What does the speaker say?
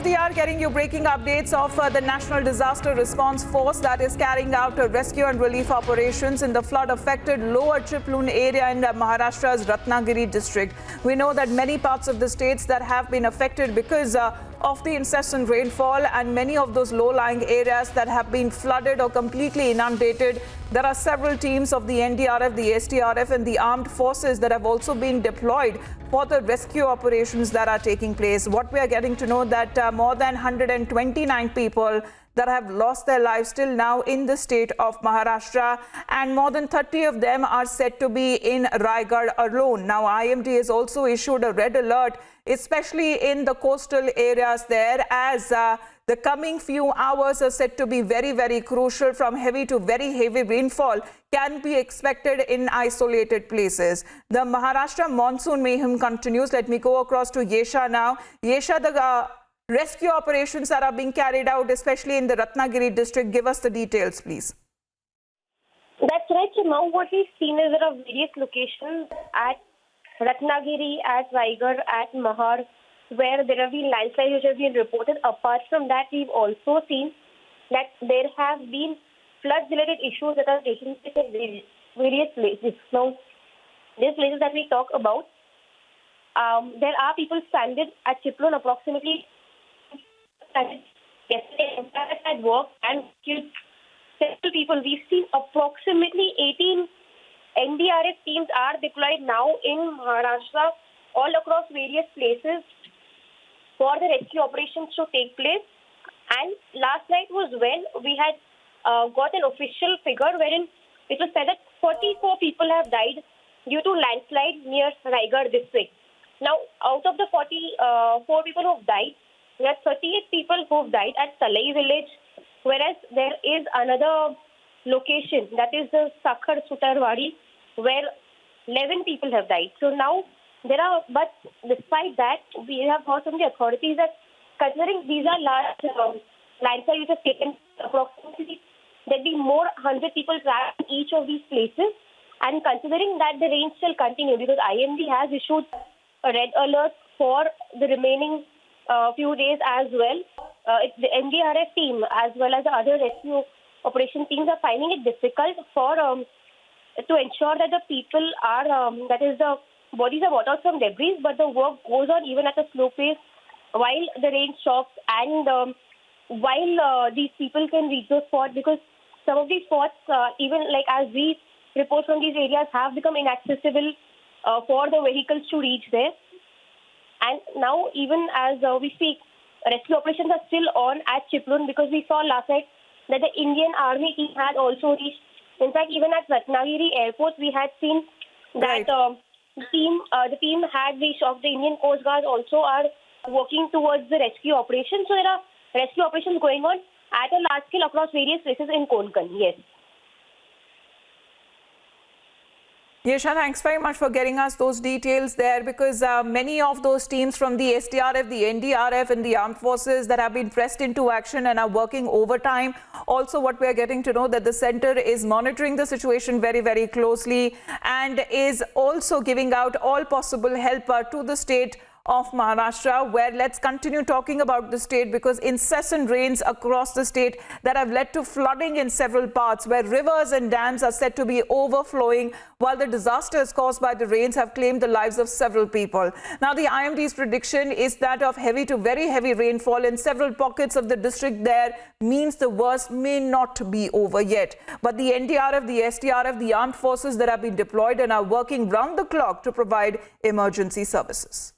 of the hour, getting you breaking updates of the National Disaster Response Force that is carrying out rescue and relief operations in the flood-affected Lower Chiplun area in Maharashtra's Ratnagiri district. We know that many parts of the states that have been affected because of the incessant rainfall, and many of those low-lying areas that have been flooded or completely inundated. There are several teams of the NDRF, the SDRF and the armed forces that have also been deployed for the rescue operations that are taking place. What we are getting to know that more than 129 people that have lost their lives till now in the state of Maharashtra, and more than 30 of them are said to be in Raigad alone. Now, IMD has also issued a red alert, especially in the coastal areas there, as the coming few hours are said to be very, very crucial. From heavy to very heavy rainfall can be expected in isolated places. The Maharashtra monsoon mayhem continues. Let me go across to Yesha now. Yesha, the rescue operations that are being carried out, especially in the Ratnagiri district. Give us the details, please. That's right. So now what we've seen is there are various locations at Ratnagiri, at Raigad, at Mahar, where there have been landslides which have been reported. Apart from that, we've also seen that there have been flood-related issues that are taking place in various places. Now, these places that we talk about, there are people stranded at Chiplun, approximately yesterday at work, and several people. We've seen approximately 18 NDRF teams are deployed now in Maharashtra, all across various places for the rescue operations to take place. And last night was when we had got an official figure wherein it was said that 44 people have died due to landslide near Raigad district. Now, out of the 44 people who have died, there are 38 people who have died at Salai village, whereas there is another location, that is the Sakhar Sutarwadi, where 11 people have died. So now there are, but despite that, we have heard from the authorities that considering these are large landslides which have taken approximately, there'll be more 100 people trapped in each of these places. And considering that the rain still continue, because IMD has issued a red alert for the remaining few days as well. The NDRF team as well as the other rescue operation teams are finding it difficult for to ensure that the people are, that is the bodies are brought out from debris, but the work goes on even at a slow pace while the rain stops and while these people can reach those spots, because some of these spots, even like as we report from these areas, have become inaccessible for the vehicles to reach there. And now, even as we speak, rescue operations are still on at Chiplun, because we saw last night that the Indian Army team had also reached. In fact, even at Ratnagiri airport, we had seen that the team had reached. Of the Indian Coast Guard also are working towards the rescue operation. So there are rescue operations going on at a large scale across various places in Konkan. Yes. Yesha, thanks very much for getting us those details there, because many of those teams from the SDRF, the NDRF and the armed forces that have been pressed into action and are working overtime. Also, what we are getting to know that the center is monitoring the situation very, very closely and is also giving out all possible help to the state of Maharashtra, where let's continue talking about the state, because incessant rains across the state that have led to flooding in several parts, where rivers and dams are said to be overflowing, while the disasters caused by the rains have claimed the lives of several people. Now, the IMD's prediction is that of heavy to very heavy rainfall in several pockets of the district there means the worst may not be over yet. But the NDRF, the SDRF, the armed forces that have been deployed and are working round the clock to provide emergency services.